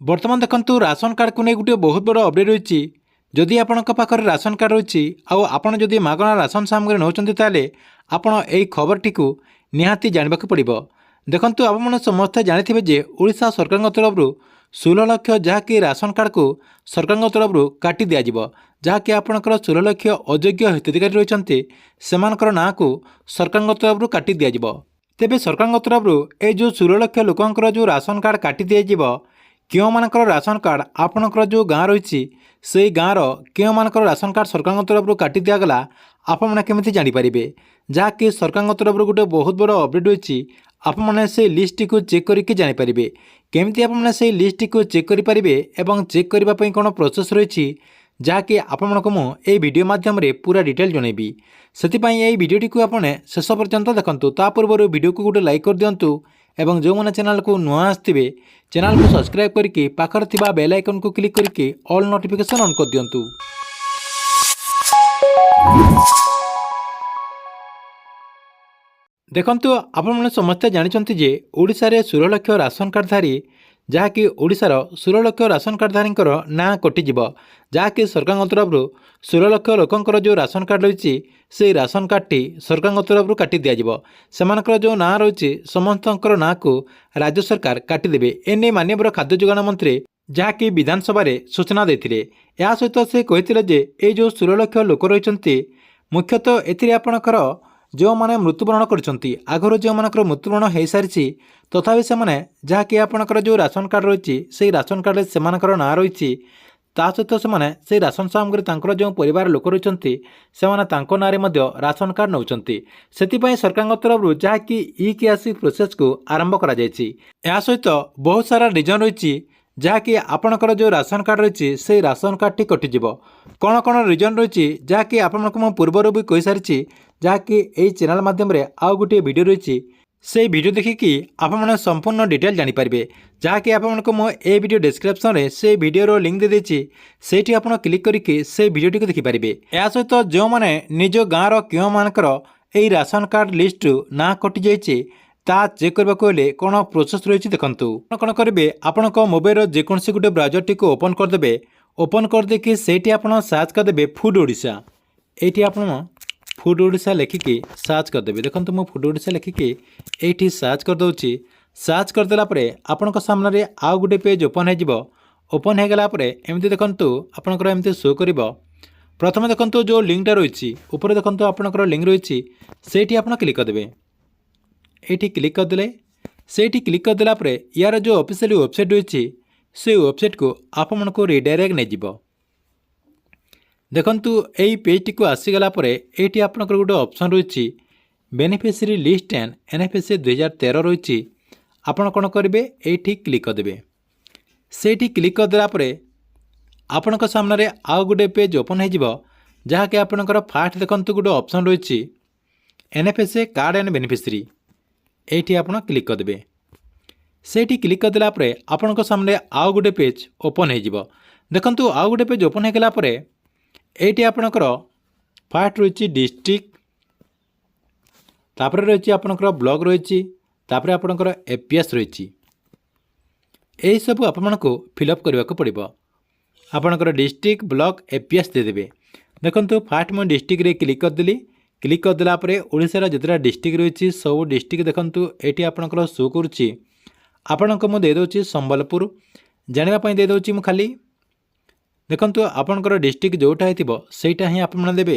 बर्तमान देखंतु ration card को नहीं गोटे बहुत बड़ अपडेट रही। जदि आपंक पाखे राशन कार्ड रही आपड़ जदि मागणा राशन सामग्री नौकरी ताले आपण यही खबरटी को निहाती जानवाक पड़ो। देखंतु आपण समस्ते जानी जे ओडिशा सरकार तरफ 16 लाख जहाँकि राशन कार्ड को सरकार तरफ काटी दिज्व जहाँकि आपंकर 16 लाख अयोग्य हिताधिकारी रही से ना को सरकार तरफ काटी दिज्व। तेबे सरकार तरफ ये जो 16 लाख लोकंर जो राशन कार्ड काटी दिज्व क्यों मानकर राशन कार्ड आपणकर जो गाँ रही से गाँव क्यों मानकर राशन कार्ड सरकार तरफ काटी दिगला आपने केमी जानीपारे जहाँकि सरकार तरफ गोटे बहुत बड़ अपडेट रही। आपने से लिस्ट को चेक करके जानीपारे केमती आपने से लिस्ट को चेक करेंगे और चेक करने कौन प्रोसेस रही जहाँकि आपको मुझे वीडियो माध्यम पूरा डिटेल जनइबी से भिडटी को आपने शेष पर्यंत देखूँ। ता पूर्व वीडियो को गोटे लाइक कर दिंतु एवं जो मैंने चैनल को नुआ आसवे चैनल को सब्सक्राइब करके पाखर थिबा बेल आइकन को क्लिक करके ऑल नोटिफिकेशन ऑन कर दिंतु। देखंतु आपने समस्ते जानते जे ओडिशा रे 16 लाख राशन कार्डधारी जहाँकि ओडिशार 16 लाख राशन कार्डधारी ना कटिଯିव जहाँकि सरकार तरफ 16 लाख लोकंर जो राशन कार्ड रही से राशन कार्डटी सरकार तरफ काटी दिज्व से जो ना रही समस्त ना को राज्य सरकार काटिदेवे। एने माननीय खाद्य जोगाण मंत्री जहाँकि विधानसभा सूचना देते या सहित से कहते जे ये जो 16 लाख लोक रही मुख्यतः एपणकर जो मैंने मृत्युवरण कर जो मानकर मृत्युवरण हो सारी तथापि से मैंने जहाँकि आपणकर जो राशन कार्ड रही से राशन कार्ड से ना रही सहित से राशन सामग्री जो परिवार लोक रही से ना राशन कार्ड नौ से सरकार तरफ जहाँकि ई केआसी प्रोसेस को आरंभ कर सहित बहुत सारा रिजन रही जहाँकि आपणकर जो राशन कार्ड रही से राशन कार्ड टी कटिଯିव कौन कौन रिजन रही जहाँकि आपको पूर्वर भी कही सारी जहाँकि यही चैनल माध्यम आउ गोटे वीडियो रही से वीडियो देखिकी आपने संपूर्ण डिटेल जानीपारे जहाँकि आपको मुझे वीडियो डिस्क्रिप्शन में से वीडियो लिंक दे देती से आप क्लिक करके से वीडियो देखिपारे। या सहित जो मैंने निज गाँव क्यों मानकर यही राशन कार्ड लिस्ट ना कटि जाइए ता चेक करने को कौन प्रोसेस रही देखूँ कौन करेंगे आपण मोबाइल जेकोसी गोटे ब्राउजर टी ओपन करदे ओपन करदेकि से सर्च करदे फूड ओडिशा ये आप फूड ओडिशा लेखिकी सर्च करदेवे। देखो मुझे फूड ओडिशा लेखिकी ये सर्च करदे सर्च करदेला आपण सामने आउ गोटे पेज ओपन हो ओपन हो गला एमती देखूँ आपंकर एमती शो कर प्रथम देखो जो लिंकटा रही ऊपर देखो आपंकर लिंक रही से आप क्लिक करदे ये क्लिक करदे से क्लिक करदेला यार जो ऑफिशियल वेबसाइट रही से वेबसाइट को आपको रिडायरेक्ट नहीं देखंतु यही पेज को आसीगला ये आपंकर गोटे ऑप्शन रही बेनिफिशियरी लिस्ट एंड एनएफएसए 2013 रही आपड़ कौन करेंगे ये क्लिक करदे से क्लिक करदेला आपण सामने आउ गोटे पेज ओपन हो जहाँकि आपंकर फास्ट देखो गोटे ऑप्शन रही एनएफएसए कार्ड एंड बेनिफिशियरी ये आप क्लिक करदे से क्लिक करदेला आपण सामने आउ गोटे पेज ओपन हो देखो आउ गोटे पेज ओपन हो गला ये आपणकर फास्ट रही डिस्ट्रिक्ट तापर रही आपणकर ब्लॉक रही तापर आपणकर एपीएस रही यही सब आपको फिलअप करने को पड़ो आपणकर डिस्ट्रिक्ट ब्लॉक एपीएस देदेवे। देखो फास्ट मुझे डिस्ट्रिक्ट क्लिक करदेली क्लिक करदेला ओडिशार जितना डिस्ट्रिक्ट रही सब डिस्ट्रिक्ट देखो ये आपणकर शो करुच्ची आपको मुझे देदे संबलपुर जानापी देदे मु खाली देखो आपंकर डिस्ट्रिक्ट जोटा होटा ही आपने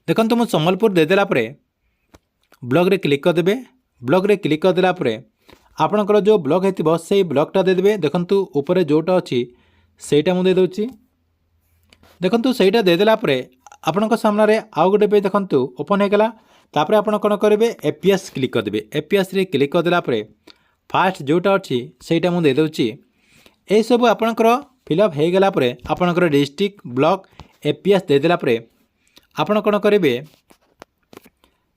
देखो मुझे संबलपुर देदेला ब्लॉक रे क्लिक करदे ब्लॉक रे क्लिक करदेला आपंकर जो ब्लॉक हो से ब्लॉकटा देदेवे। देखो ऊपर जोटा अच्छी सेटा मुझे देदे देखो सहीटा देदेला आपण सामने आउ गोटे पेज देखो ओपन हो गला तापर आप कौन करेंगे एपीएस क्लिक करदे एपीएस रे क्लिक करदेला फास्ट जोटा अच्छी सेटा मुझे देदे यही सब आपंकर फिलअप हो गला आपंकर डिस्ट्रिक्ट ब्लॉक एपीएस देदेला आपण कौन करेंगे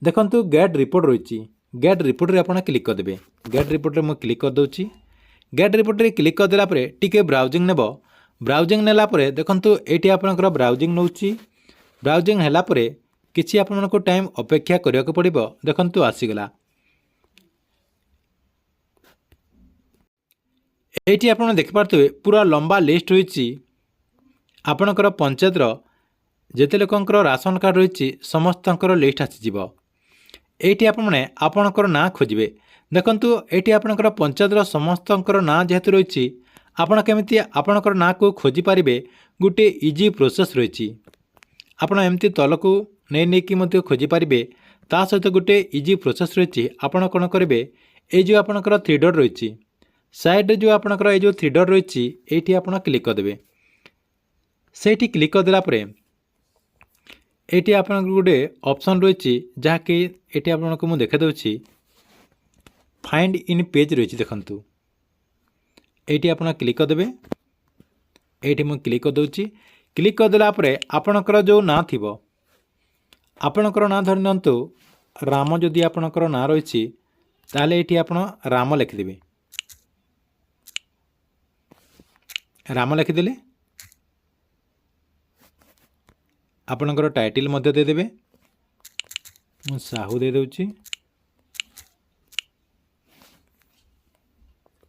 देखो गेट रिपोर्ट रही गेट रिपोर्ट रे आपन क्लिक करदे गेट रिपोर्ट रे मुझे क्लिक करदे गेट रिपोर्ट रे क्लिक करदेला टिके ब्राउजिंग नेब ब्राउजिंग नेला देखो ये आपंकर ब्राउजिंग नौ ब्राउजिंग है किसी आपको टाइम अपेक्षा करने को पड़ो। देखो आसीगला ଏଇଠି ଆପଣ ଦେଖିପାରୁଥିବେ ପୁରା ଲମ୍ବା ଲିଷ୍ଟ ରହିଛି ଆପଣଙ୍କର ପଞ୍ଚାୟତର ଯେତେ ଲୋକଙ୍କର ରାସନ କାର୍ଡ଼ ରହିଛି ସମସ୍ତଙ୍କର ଲିଷ୍ଟ ଆସିଯିବ। ଏଇଠି ଆପଣମାନେ ଆପଣଙ୍କର ନାଁ ଖୋଜିବେ। ଦେଖନ୍ତୁ ଏଇଠି ଆପଣଙ୍କର ପଞ୍ଚାୟତର ସମସ୍ତଙ୍କର ନାଁ ଯେହେତୁ ରହିଛି ଆପଣ କେମିତି ଆପଣଙ୍କର ନାଁକୁ ଖୋଜିପାରିବେ ଗୋଟିଏ ଇଜି ପ୍ରୋସେସ୍ ରହିଛି। ଆପଣ ଏମିତି ତଳକୁ ନେଇକି ମଧ୍ୟ ଖୋଜିପାରିବେ। ତା ସହିତ ଗୋଟିଏ ଇଜି ପ୍ରୋସେସ୍ ରହିଛି। ଆପଣ କ'ଣ କରିବେ, ଏଇ ଯେଉଁ ଆପଣଙ୍କର 3 ଡଟ୍ ରହିଛି ସାଇଡ଼୍ରେ ଯେଉଁ ଆପଣଙ୍କର ଏଇ ଯେଉଁ 3 ଡଟ୍ ରହିଛି ଏଇଠି ଆପଣ କ୍ଲିକ୍ କରିଦେବେ। ସେଇଠି କ୍ଲିକ୍ କରିଦେଲା ପରେ ଏଇଠି ଆପଣଙ୍କର ଗୋଟେ ଅପସନ୍ ରହିଛି ଯାହାକି ଏଇଠି ଆପଣଙ୍କୁ ମୁଁ ଦେଖାଇ ଦେଉଛି ଫାଇଣ୍ଡ ଇନ୍ ପେଜ୍ ରହିଛି। ଦେଖନ୍ତୁ ଏଇଠି ଆପଣ କ୍ଲିକ୍ କରିଦେବେ। ଏଇଠି ମୁଁ କ୍ଲିକ୍ କରିଦେଉଛି। କ୍ଲିକ୍ କରିଦେଲା ପରେ ଆପଣଙ୍କର ଯେଉଁ ନାଁ ଥିବ, ଆପଣଙ୍କର ନାଁ ଧରି ନିଅନ୍ତୁ ରାମ, ଯଦି ଆପଣଙ୍କର ନାଁ ରହିଛି ତାହେଲେ ଏଇଠି ଆପଣ ରାମ ଲେଖିଦେବେ। ରାମ ଲେଖିଦେଲେ ଆପଣଙ୍କର ଟାଇଟଲ୍ ମଧ୍ୟ ଦେଇଦେବେ। ମୁଁ ସାହୁ ଦେଇଦେଉଛି।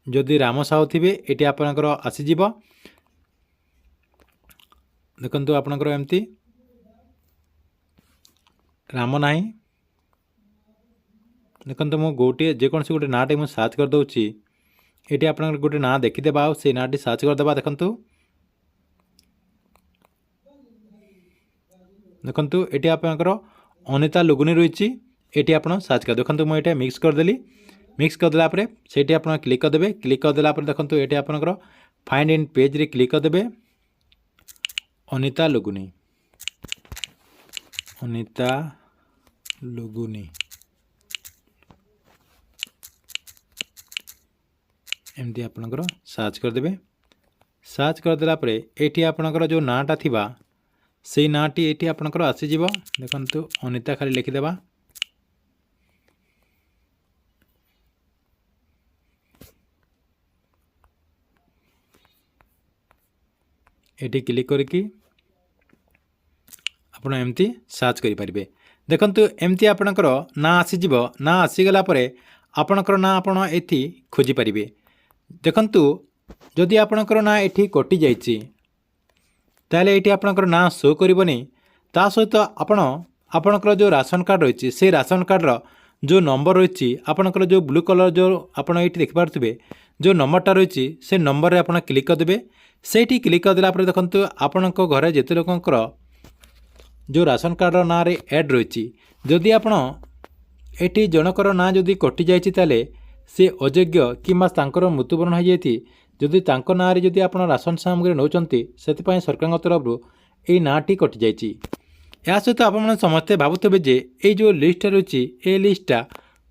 ଯଦି ରାମ ସାହୁ ଥିବେ ଏଠି ଆପଣଙ୍କର ଆସିଯିବ। ଦେଖନ୍ତୁ ଆପଣଙ୍କର ଏମିତି ରାମ ନାହିଁ। ଦେଖନ୍ତୁ ମୁଁ ଗୋଟିଏ ଯେକୌଣସି ଗୋଟେ ନାଁଟେ ମୁଁ ସର୍ଚ୍ଚ କରିଦେଉଛି। ଏଠି ଆପଣଙ୍କର ଗୋଟେ ନାଁ ଦେଖିଦେବା ଆଉ ସେଇ ନାଁଟି ସର୍ଚ୍ଚ କରିଦେବା। ଦେଖନ୍ତୁ ଏଠି ଆପଣଙ୍କର ଅନିତା ଲୁଗୁନି ରହିଛି। ଏଠି ଆପଣ ସର୍ଚ୍ଚ କରି ଦେଖନ୍ତୁ ମୁଁ ଏଇଟା ମିକ୍ସ କରିଦେଲି। ମିକ୍ସ କରିଦେଲା ପରେ ସେଇଠି ଆପଣ କ୍ଲିକ୍ କରିଦେବେ। କ୍ଲିକ୍ କରିଦେଲା ପରେ ଦେଖନ୍ତୁ ଏଠି ଆପଣଙ୍କର ଫାଇଣ୍ଡ ଇନ୍ ପେଜ୍ରେ କ୍ଲିକ୍ କରିଦେବେ। ଅନିତା ଲୁଗୁନି ଏମିତି ଆପଣଙ୍କର ସର୍ଚ୍ଚ କରିଦେବେ। ସର୍ଚ୍ଚ କରିଦେଲା ପରେ ଏଇଠି ଆପଣଙ୍କର ଯେଉଁ ନାଁଟା ଥିବା ସେଇ ନାଁଟି ଏଇଠି ଆପଣଙ୍କର ଆସିଯିବ। ଦେଖନ୍ତୁ ଅନିତା ଖାଲି ଲେଖିଦେବା। ଏଠି କ୍ଲିକ୍ କରିକି ଆପଣ ଏମିତି ସର୍ଚ୍ଚ କରିପାରିବେ। ଦେଖନ୍ତୁ ଏମିତି ଆପଣଙ୍କର ନାଁ ଆସିଯିବ। ନାଁ ଆସିଗଲା ପରେ ଆପଣଙ୍କର ନାଁ ଆପଣ ଏଠି ଖୋଜିପାରିବେ। ଦେଖନ୍ତୁ ଯଦି ଆପଣଙ୍କର ନାଁ ଏଠି କଟିଯାଇଛି ତାହେଲେ ଏଇଠି ଆପଣଙ୍କର ନାଁ ଶୋ କରିବନି। ତା ସହିତ ଆପଣଙ୍କର ଯେଉଁ ରାସନ କାର୍ଡ଼ ରହିଛି ସେଇ ରାସନ କାର୍ଡ଼ର ଯେଉଁ ନମ୍ବର ରହିଛି ଆପଣଙ୍କର ଯେଉଁ ବ୍ଲୁ କଲର୍ ଯେଉଁ ଆପଣ ଏଇଠି ଦେଖିପାରୁଥିବେ ଯେଉଁ ନମ୍ବରଟା ରହିଛି ସେ ନମ୍ବରରେ ଆପଣ କ୍ଲିକ୍ କରିଦେବେ। ସେଇଠି କ୍ଲିକ୍ କରିଦେଲା ପରେ ଦେଖନ୍ତୁ ଆପଣଙ୍କ ଘରେ ଯେତେ ଲୋକଙ୍କର ଯେଉଁ ରାସନ କାର୍ଡ଼ର ନାଁରେ ଆଡ଼୍ ରହିଛି, ଯଦି ଆପଣ ଏଠି ଜଣଙ୍କର ନାଁ ଯଦି କଟିଯାଇଛି ତାହେଲେ ସେ ଅଯୋଗ୍ୟ କିମ୍ବା ତାଙ୍କର ମୃତ୍ୟୁବରଣ ହୋଇଯାଇଛି। ଯଦି ତାଙ୍କ ନାଁରେ ଯଦି ଆପଣ ରାସନ ସାମଗ୍ରୀ ନେଉଛନ୍ତି ସେଥିପାଇଁ ସରକାରଙ୍କ ତରଫରୁ ଏଇ ନାଁଟି କଟିଯାଇଛି। ଏହା ସହିତ ଆପଣମାନେ ସମସ୍ତେ ଭାବୁଥିବେ ଯେ ଏଇ ଯେଉଁ ଲିଷ୍ଟଟା ରହିଛି ଏ ଲିଷ୍ଟଟା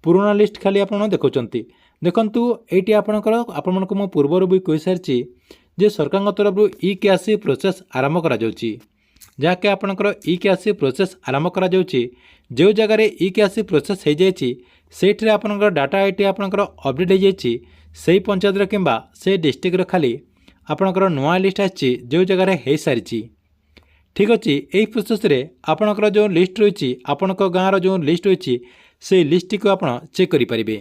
ପୁରୁଣା ଲିଷ୍ଟ ଖାଲି ଆପଣ ଦେଖାଉଛନ୍ତି। ଦେଖନ୍ତୁ ଏଇଠି ଆପଣମାନଙ୍କୁ ମୁଁ ପୂର୍ବରୁ ବି କହିସାରିଛି ଯେ ସରକାରଙ୍କ ତରଫରୁ ଇ-କ୍ୟାସି ପ୍ରୋସେସ୍ ଆରମ୍ଭ କରାଯାଉଛି। ଯାହାକି ଆପଣଙ୍କର ଇ-କ୍ୟାସି ପ୍ରୋସେସ୍ ଆରମ୍ଭ କରାଯାଉଛି। ଯେଉଁ ଜାଗାରେ ଇ-କ୍ୟାସି ପ୍ରୋସେସ୍ ହୋଇଯାଇଛି ସେଇଥିରେ ଆପଣଙ୍କର ଡାଟା ଏଇଠି ଆପଣଙ୍କର ଅପଡ଼େଟ୍ ହୋଇଯାଇଛି। ସେହି ପଞ୍ଚାୟତର କିମ୍ବା ସେହି ଡିଷ୍ଟ୍ରିକ୍ଟର ଖାଲି ଆପଣଙ୍କର ନୂଆ ଲିଷ୍ଟ ଆସିଛି ଯେଉଁ ଜାଗାରେ ହୋଇସାରିଛି। ଠିକ୍ ଅଛି, ଏହି ପ୍ରୋସେସ୍ରେ ଆପଣଙ୍କର ଯେଉଁ ଲିଷ୍ଟ ରହିଛି ଆପଣଙ୍କ ଗାଁର ଯେଉଁ ଲିଷ୍ଟ ରହିଛି ସେଇ ଲିଷ୍ଟଟିକୁ ଆପଣ ଚେକ୍ କରିପାରିବେ।